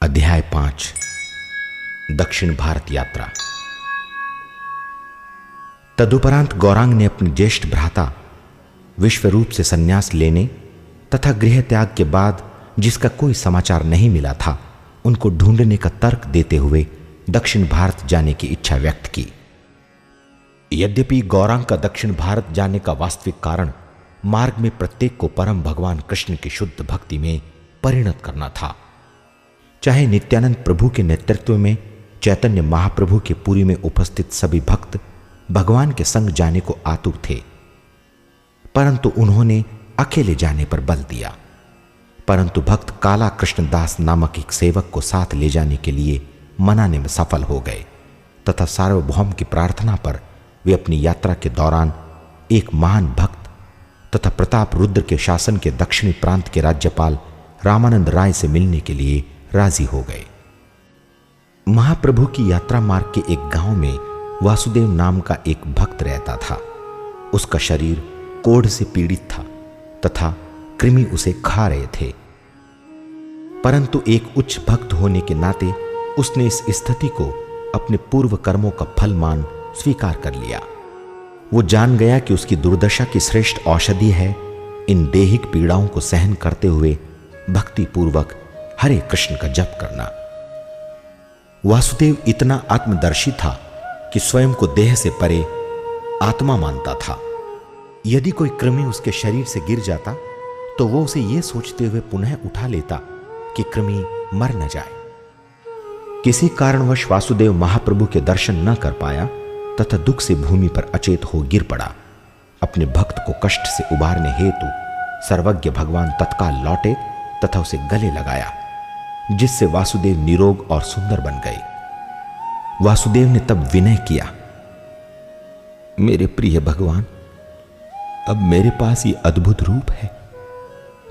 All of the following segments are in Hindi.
अध्याय 5 दक्षिण भारत यात्रा। तदुपरांत गौरांग ने अपने ज्येष्ठ भ्राता विश्वरूप से संन्यास लेने तथा गृह त्याग के बाद जिसका कोई समाचार नहीं मिला था, उनको ढूंढने का तर्क देते हुए दक्षिण भारत जाने की इच्छा व्यक्त की। यद्यपि गौरांग का दक्षिण भारत जाने का वास्तविक कारण मार्ग में प्रत्येक को परम भगवान कृष्ण की शुद्ध भक्ति में परिणत करना था। चाहे नित्यानंद प्रभु के नेतृत्व में चैतन्य महाप्रभु के पुरी में उपस्थित सभी भक्त भगवान के संग जाने को आतुर थे, परंतु उन्होंने अकेले जाने पर बल दिया। परंतु भक्त काला कृष्णदास नामक एक सेवक को साथ ले जाने के लिए मनाने में सफल हो गए तथा सार्वभौम की प्रार्थना पर वे अपनी यात्रा के दौरान एक महान भक्त तथा प्रताप रुद्र के शासन के दक्षिणी प्रांत के राज्यपाल रामानंद राय से मिलने के लिए राजी हो गए। महाप्रभु की यात्रा मार्ग के एक गांव में वासुदेव नाम का एक भक्त रहता था। उसका शरीर कोढ़ से पीड़ित था तथा कृमि उसे खा रहे थे, परंतु एक उच्च भक्त होने के नाते उसने इस स्थिति को अपने पूर्व कर्मों का फल मान स्वीकार कर लिया। वो जान गया कि उसकी दुर्दशा की श्रेष्ठ औषधि है इन देहिक पीड़ाओं को सहन करते हुए भक्ति पूर्वक हरे कृष्ण का जप करना। वासुदेव इतना आत्मदर्शी था कि स्वयं को देह से परे आत्मा मानता था। यदि कोई कृमि उसके शरीर से गिर जाता तो वो उसे यह सोचते हुए पुनः उठा लेता कि कृमि मर न जाए। किसी कारणवश वासुदेव महाप्रभु के दर्शन न कर पाया तथा दुख से भूमि पर अचेत हो गिर पड़ा। अपने भक्त को कष्ट से उबारने हेतु सर्वज्ञ भगवान तत्काल लौटे तथा उसे गले लगाया, जिससे वासुदेव निरोग और सुंदर बन गए। वासुदेव ने तब विनय किया, मेरे प्रिय भगवान, अब मेरे पास ये अद्भुत रूप है।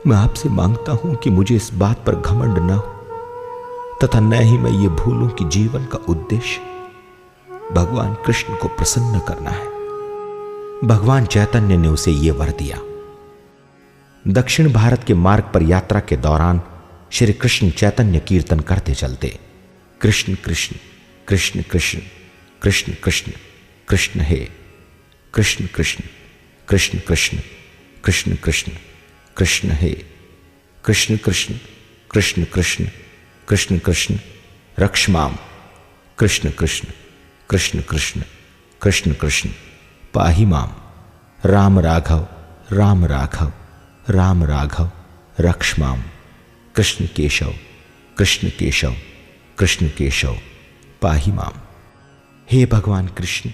मैं आपसे मांगता हूं कि मुझे इस बात पर घमंड न हो तथा न ही मैं ये भूलूं कि जीवन का उद्देश्य भगवान कृष्ण को प्रसन्न करना है। भगवान चैतन्य ने उसे यह वर दिया। दक्षिण भारत के मार्ग पर यात्रा के दौरान श्री कृष्ण चैतन्य कीर्तन करते चलते, कृष्ण कृष्ण कृष्ण कृष्ण कृष्ण कृष्ण कृष्ण हे, कृष्ण कृष्ण कृष्ण कृष्ण कृष्ण कृष्ण कृष्ण हे, कृष्ण कृष्ण कृष्ण कृष्ण कृष्ण कृष्ण रक्ष्माम, कृष्ण कृष्ण कृष्ण कृष्ण कृष्ण कृष्ण पाहि माम, राम राघव राम राघव राम राघव रक्ष्माम, कृष्ण केशव कृष्ण केशव कृष्ण केशव पाहि माम। हे भगवान कृष्ण,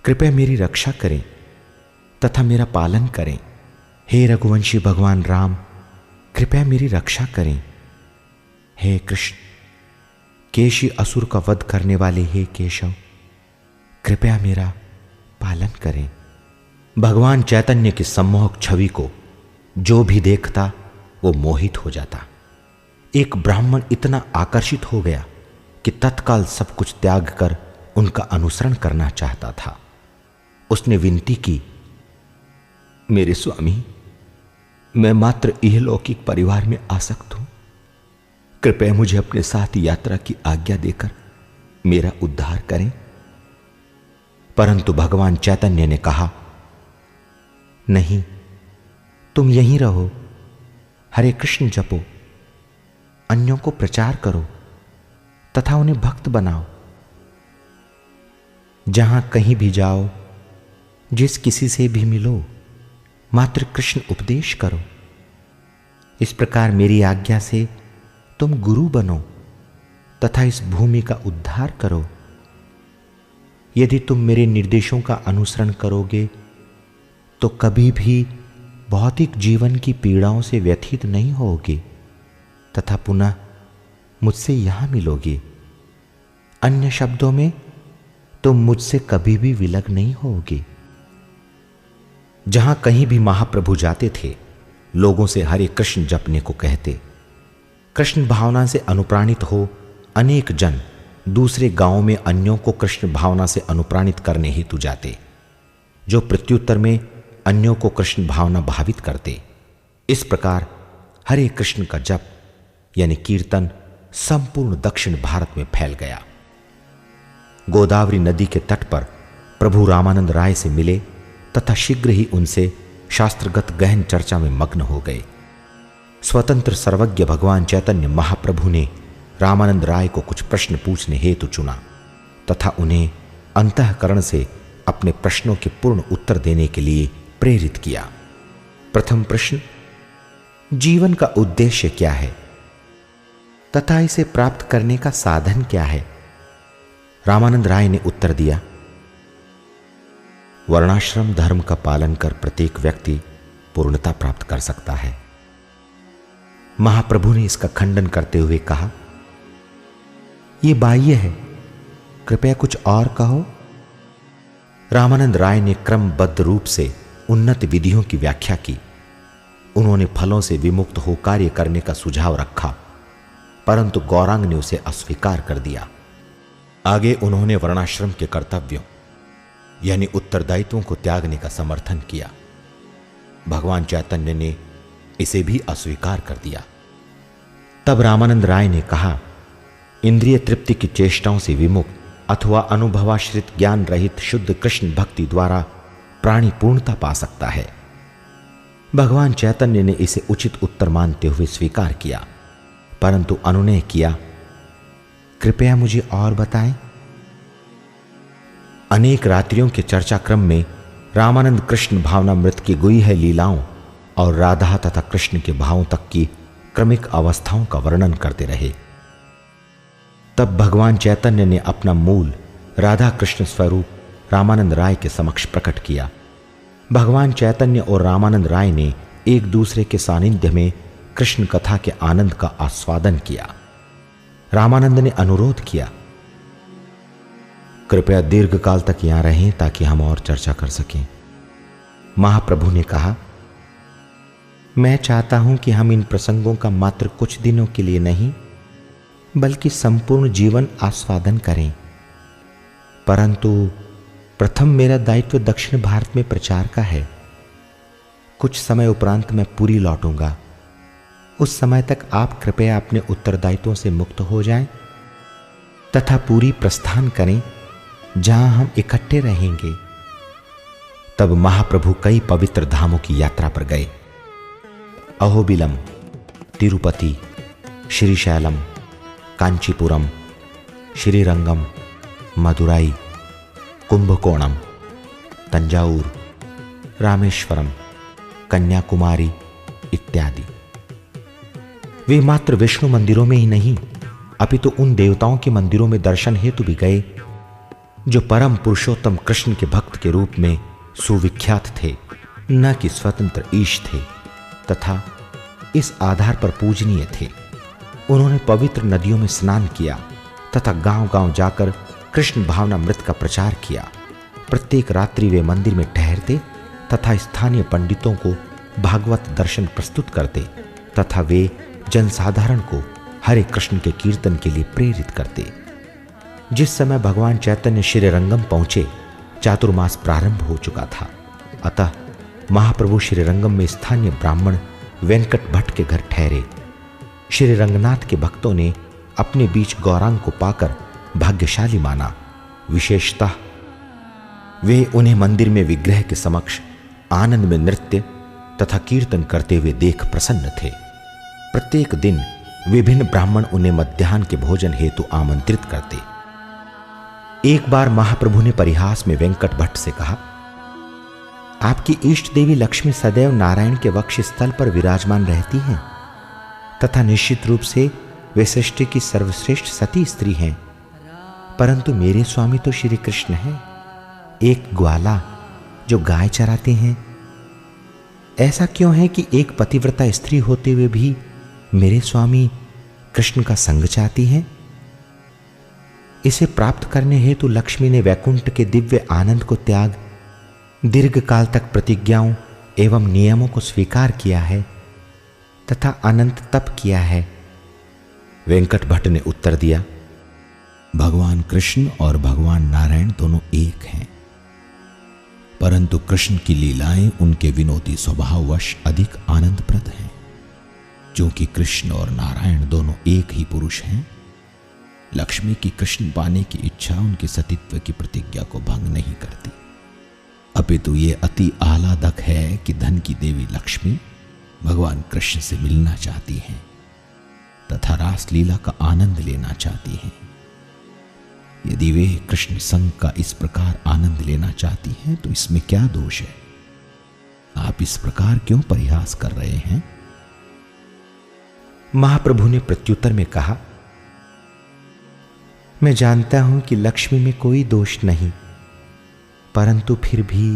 कृपया मेरी रक्षा करें तथा मेरा पालन करें। हे रघुवंशी भगवान राम, कृपया मेरी रक्षा करें। हे कृष्ण, केशी असुर का वध करने वाले हे केशव, कृपया मेरा पालन करें। भगवान चैतन्य की सम्मोहक छवि को जो भी देखता वो मोहित हो जाता। एक ब्राह्मण इतना आकर्षित हो गया कि तत्काल सब कुछ त्याग कर उनका अनुसरण करना चाहता था। उसने विनती की, मेरे स्वामी, मैं मात्र इहलौकिक परिवार में आसक्त हूं। कृपया मुझे अपने साथ यात्रा की आज्ञा देकर मेरा उद्धार करें। परंतु भगवान चैतन्य ने कहा, नहीं, तुम यहीं रहो, हरे कृष्ण जपो, अन्यों को प्रचार करो तथा उन्हें भक्त बनाओ। जहां कहीं भी जाओ, जिस किसी से भी मिलो, मात्र कृष्ण उपदेश करो। इस प्रकार मेरी आज्ञा से तुम गुरु बनो तथा इस भूमि का उद्धार करो। यदि तुम मेरे निर्देशों का अनुसरण करोगे तो कभी भी भौतिक जीवन की पीड़ाओं से व्यथित नहीं होगे तथा पुनः मुझसे यहां मिलोगे। अन्य शब्दों में, तुम मुझसे कभी भी विलग नहीं होगे। जहां कहीं भी महाप्रभु जाते थे, लोगों से हरे कृष्ण जपने को कहते। कृष्ण भावना से अनुप्राणित हो अनेक जन दूसरे गांवों में अन्यों को कृष्ण भावना से अनुप्राणित करने हेतु जाते, जो प्रत्युत्तर में अन्यों को कृष्ण भावना भावित करते। इस प्रकार हरे कृष्ण का जप यानी कीर्तन संपूर्ण दक्षिण भारत में फैल गया। गोदावरी नदी के तट पर प्रभु रामानंद राय से मिले तथा शीघ्र ही उनसे शास्त्रगत गहन चर्चा में मग्न हो गए। स्वतंत्र सर्वज्ञ भगवान चैतन्य महाप्रभु ने रामानंद राय को कुछ प्रश्न पूछने हेतु चुना तथा उन्हें अंतःकरण से अपने प्रश्नों के पूर्ण उत्तर देने के लिए प्रेरित किया। प्रथम प्रश्न, जीवन का उद्देश्य क्या है तथा इसे प्राप्त करने का साधन क्या है? रामानंद राय ने उत्तर दिया, वर्णाश्रम धर्म का पालन कर प्रत्येक व्यक्ति पूर्णता प्राप्त कर सकता है। महाप्रभु ने इसका खंडन करते हुए कहा, यह बाह्य है, कृपया कुछ और कहो। रामानंद राय ने क्रमबद्ध रूप से उन्नत विधियों की व्याख्या की। उन्होंने फलों से विमुक्त हो कार्य करने का सुझाव रखा, परंतु गौरांग ने उसे अस्वीकार कर दिया। आगे उन्होंने वर्णाश्रम के कर्तव्यों यानी उत्तरदायित्वों को त्यागने का समर्थन किया। भगवान चैतन्य ने इसे भी अस्वीकार कर दिया। तब रामानंद राय ने कहा, इंद्रिय तृप्ति की चेष्टाओं से विमुक्त अथवा अनुभवाश्रित ज्ञान रहित शुद्ध कृष्ण भक्ति द्वारा प्राणी पूर्णता पा सकता है। भगवान चैतन्य ने इसे उचित उत्तर मानते हुए स्वीकार किया, परंतु अनुनय किया, कृपया मुझे और बताएं। अनेक रात्रियों के चर्चा क्रम में रामानंद कृष्ण भावनामृत की गुह्य लीलाओं और राधा तथा कृष्ण के भावों तक की क्रमिक अवस्थाओं का वर्णन करते रहे। तब भगवान चैतन्य ने अपना मूल राधा कृष्ण स्वरूप रामानंद राय के समक्ष प्रकट किया। भगवान चैतन्य और रामानंद राय ने एक दूसरे के सानिध्य में कृष्ण कथा के आनंद का आस्वादन किया। रामानंद ने अनुरोध किया, कृपया दीर्घकाल तक यहां रहें ताकि हम और चर्चा कर सकें। महाप्रभु ने कहा, मैं चाहता हूं कि हम इन प्रसंगों का मात्र कुछ दिनों के लिए नहीं बल्कि संपूर्ण जीवन आस्वादन करें, परंतु प्रथम मेरा दायित्व दक्षिण भारत में प्रचार का है। कुछ समय उपरांत मैं पुरी लौटूंगा। उस समय तक आप कृपया अपने उत्तरदायित्वों से मुक्त हो जाएं तथा पुरी प्रस्थान करें जहां हम इकट्ठे रहेंगे। तब महाप्रभु कई पवित्र धामों की यात्रा पर गए। अहोबिलम, तिरुपति, श्रीशैलम, कांचीपुरम, श्रीरंगम, मदुराई, कुंभकोणम, तंजावुर, रामेश्वरम, कन्याकुमारी इत्यादि। वे मात्र विष्णु मंदिरों में ही नहीं अपितु उन देवताओं के मंदिरों में दर्शन हेतु भी गए जो परम पुरुषोत्तम कृष्ण के भक्त के रूप में सुविख्यात थे, न कि स्वतंत्र ईश थे तथा इस आधार पर पूजनीय थे। उन्होंने पवित्र नदियों में स्नान किया तथा गांव-गांव जाकर कृष्ण भावनामृत का प्रचार किया। प्रत्येक रात्रि वे मंदिर में ठहरते तथा स्थानीय पंडितों को भागवत दर्शन प्रस्तुत करते तथा वे जनसाधारण को हरे कृष्ण के कीर्तन के लिए प्रेरित करते। जिस समय भगवान चैतन्य श्रीरंगम पहुंचे, चातुर्मास प्रारंभ हो चुका था। अतः महाप्रभु श्रीरंगम में स्थानीय ब्राह्मण वेंकट भट्ट के घर ठहरे। श्री रंगनाथ के भक्तों ने अपने बीच गौरांग को पाकर भाग्यशाली माना। विशेषतः वे उन्हें मंदिर में विग्रह के समक्ष आनंद में नृत्य तथा कीर्तन करते हुए देख प्रसन्न थे। प्रत्येक दिन विभिन्न ब्राह्मण उन्हें मध्याह्न के भोजन हेतु आमंत्रित करते। एक बार महाप्रभु ने परिहास में वेंकट भट्ट से कहा, आपकी इष्ट देवी लक्ष्मी सदैव नारायण के वक्ष स्थल पर विराजमान रहती हैं तथा निश्चित रूप से वे सृष्टि की सर्वश्रेष्ठ सती स्त्री हैं, परंतु मेरे स्वामी तो श्री कृष्ण हैं, एक ग्वाला जो गाय चराते हैं। ऐसा क्यों है कि एक पतिव्रता स्त्री होते हुए भी मेरे स्वामी कृष्ण का संग चाहती हैं? इसे प्राप्त करने हेतु लक्ष्मी ने वैकुंठ के दिव्य आनंद को त्याग दीर्घ काल तक प्रतिज्ञाओं एवं नियमों को स्वीकार किया है तथा अनंत तप किया है। वेंकट भट्ट ने उत्तर दिया, भगवान कृष्ण और भगवान नारायण दोनों एक हैं, परंतु कृष्ण की लीलाएं उनके विनोदी स्वभाववश अधिक आनंदप्रद हैं। क्योंकि कृष्ण और नारायण दोनों एक ही पुरुष हैं, लक्ष्मी की कृष्ण पाने की इच्छा उनके सतीत्व की प्रतिज्ञा को भंग नहीं करती, अपितु ये अति आह्लादक है कि धन की देवी लक्ष्मी भगवान कृष्ण से मिलना चाहती हैं तथा रासलीला का आनंद लेना चाहती हैं। यदि वे कृष्ण संग का इस प्रकार आनंद लेना चाहती हैं तो इसमें क्या दोष है? आप इस प्रकार क्यों परिहास कर रहे हैं? महाप्रभु ने प्रत्युत्तर में कहा, मैं जानता हूं कि लक्ष्मी में कोई दोष नहीं, परंतु फिर भी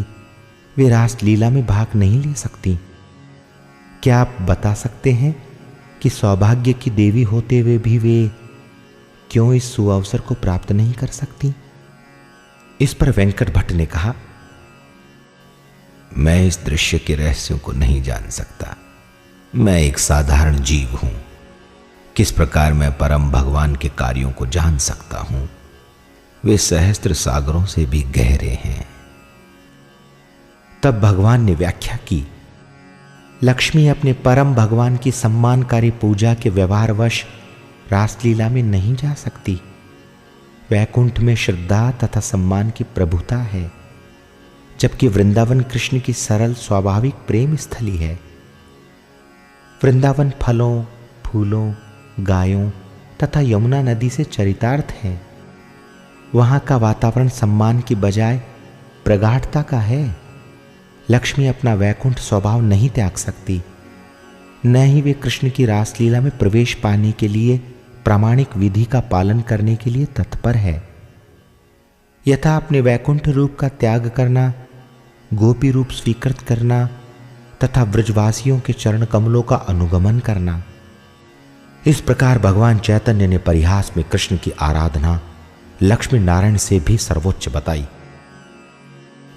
वे रासलीला में भाग नहीं ले सकती। क्या आप बता सकते हैं कि सौभाग्य की देवी होते हुए भी वे क्यों इस सुअवसर को प्राप्त नहीं कर सकती? इस पर वेंकट भट्ट ने कहा, मैं इस दृश्य के रहस्यों को नहीं जान सकता। मैं एक साधारण जीव हूं। किस प्रकार मैं परम भगवान के कार्यों को जान सकता हूं? वे सहस्त्र सागरों से भी गहरे हैं। तब भगवान ने व्याख्या की, लक्ष्मी अपने परम भगवान की सम्मानकारी पूजा के व्यवहारवश रासलीला में नहीं जा सकती। वैकुंठ में श्रद्धा तथा सम्मान की प्रभुता है, जबकि वृंदावन कृष्ण की सरल स्वाभाविक प्रेम स्थली है। वृंदावन फलों, फूलों, गायों तथा यमुना नदी से चरितार्थ है। वहां का वातावरण सम्मान की बजाय प्रगाढ़ता का है। लक्ष्मी अपना वैकुंठ स्वभाव नहीं त्याग सकती, न ही वे कृष्ण की रासलीला में प्रवेश पाने के लिए प्रामाणिक विधि का पालन करने के लिए तत्पर है। यथा अपने वैकुंठ रूप का त्याग करना, गोपी रूप स्वीकृत करना तथा ब्रजवासियों के चरण कमलों का अनुगमन करना। इस प्रकार भगवान चैतन्य ने परिहास में कृष्ण की आराधना लक्ष्मी नारायण से भी सर्वोच्च बताई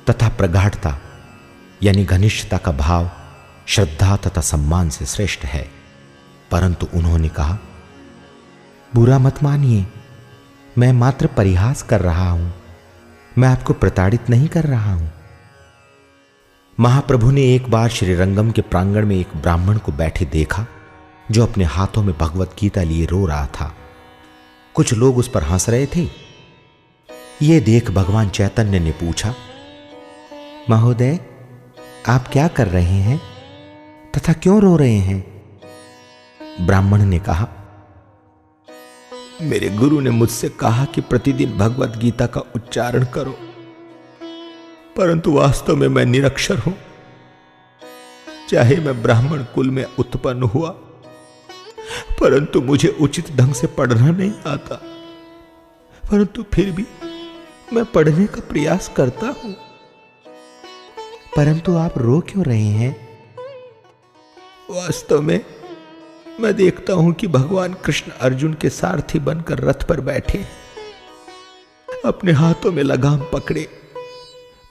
तथा प्रगाढ़ता यानी घनिष्ठता का भाव श्रद्धा तथा सम्मान से श्रेष्ठ है। परंतु उन्होंने कहा, बुरा मत मानिए, मैं मात्र परिहास कर रहा हूं, मैं आपको प्रताड़ित नहीं कर रहा हूं। महाप्रभु ने एक बार श्रीरंगम के प्रांगण में एक ब्राह्मण को बैठे देखा जो अपने हाथों में भगवत गीता लिए रो रहा था। कुछ लोग उस पर हंस रहे थे। यह देख भगवान चैतन्य ने पूछा, महोदय, आप क्या कर रहे हैं तथा क्यों रो रहे हैं? ब्राह्मण ने कहा, मेरे गुरु ने मुझसे कहा कि प्रतिदिन भगवत गीता का उच्चारण करो, परंतु वास्तव में मैं निरक्षर हूं। चाहे मैं ब्राह्मण कुल में उत्पन्न हुआ, परंतु मुझे उचित ढंग से पढ़ना नहीं आता। परंतु फिर भी मैं पढ़ने का प्रयास करता हूं। परंतु आप रो क्यों रहे हैं? वास्तव में मैं देखता हूं कि भगवान कृष्ण अर्जुन के सारथी बनकर रथ पर बैठे, अपने हाथों में लगाम पकड़े।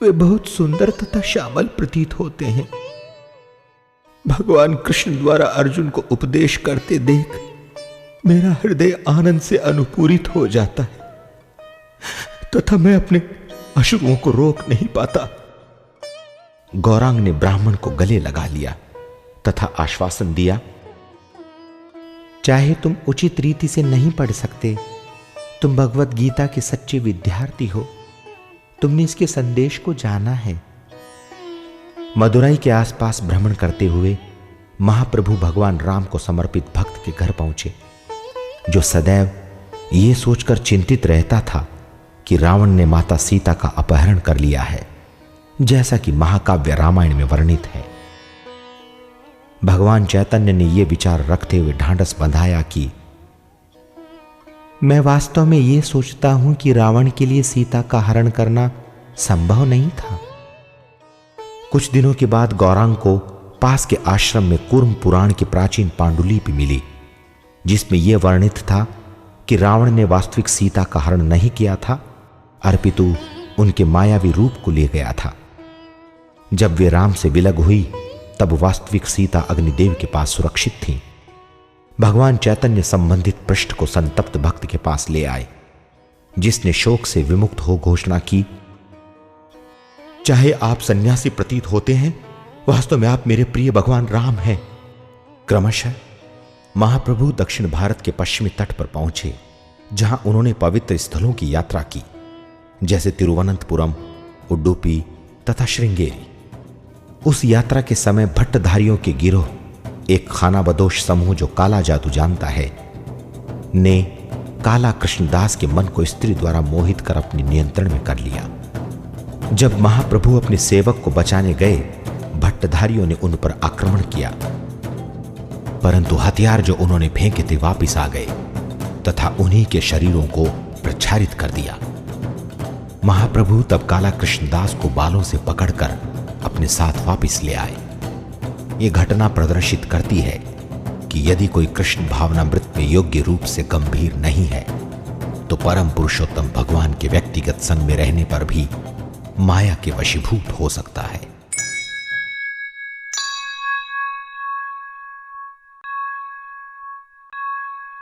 वे बहुत सुंदर तथा श्यामल प्रतीत होते हैं। भगवान कृष्ण द्वारा अर्जुन को उपदेश करते देख मेरा हृदय आनंद से अनुपूरित हो जाता है तथा मैं अपने अश्रुओं को रोक नहीं पाता। गौरांग ने ब्राह्मण को गले लगा लिया तथा आश्वासन दिया, चाहे तुम उचित रीति से नहीं पढ़ सकते, तुम भगवत गीता के सच्चे विद्यार्थी हो, तुमने इसके संदेश को जाना है। मदुराई के आसपास भ्रमण करते हुए महाप्रभु भगवान राम को समर्पित भक्त के घर पहुंचे, जो सदैव ये सोचकर चिंतित रहता था कि रावण ने माता सीता का अपहरण कर लिया है, जैसा कि महाकाव्य रामायण में वर्णित है। भगवान चैतन्य ने यह विचार रखते हुए ढांढस बंधाया कि मैं वास्तव में यह सोचता हूं कि रावण के लिए सीता का हरण करना संभव नहीं था। कुछ दिनों के बाद गौरांग को पास के आश्रम में कूर्म पुराण की प्राचीन पांडुलिपि मिली, जिसमें यह वर्णित था कि रावण ने वास्तविक सीता का हरण नहीं किया था, अपितु उनके मायावी रूप को ले गया था। जब वे राम से विलग हुई, तब वास्तविक सीता अग्निदेव के पास सुरक्षित थी। भगवान चैतन्य संबंधित पृष्ठ को संतप्त भक्त के पास ले आए, जिसने शोक से विमुक्त हो घोषणा की, चाहे आप सन्यासी प्रतीत होते हैं, वास्तव में आप मेरे प्रिय भगवान राम हैं। क्रमशः महाप्रभु दक्षिण भारत के पश्चिमी तट पर पहुंचे, जहां उन्होंने पवित्र स्थलों की यात्रा की, जैसे तिरुवनंतपुरम, उडुपी तथा श्रृंगेरी। उस यात्रा के समय भट्टधारियों के गिरोह, एक खानाबदोश समूह जो काला जादू जानता है, ने काला कृष्णदास के मन को स्त्री द्वारा मोहित कर अपने नियंत्रण में कर लिया। जब महाप्रभु अपने सेवक को बचाने गए, भट्टधारियों ने उन पर आक्रमण किया, परंतु हथियार जो उन्होंने फेंके थे वापिस आ गए तथा उन्हीं के शरीरों को प्रक्षारित कर दिया। महाप्रभु तब काला कृष्णदास को बालों से पकड़कर अपने साथ वापिस ले आए। ये घटना प्रदर्शित करती है कि यदि कोई कृष्ण भावनामृत में योग्य रूप से गंभीर नहीं है, तो परम पुरुषोत्तम भगवान के व्यक्तिगत संग में रहने पर भी माया के वशीभूत हो सकता है।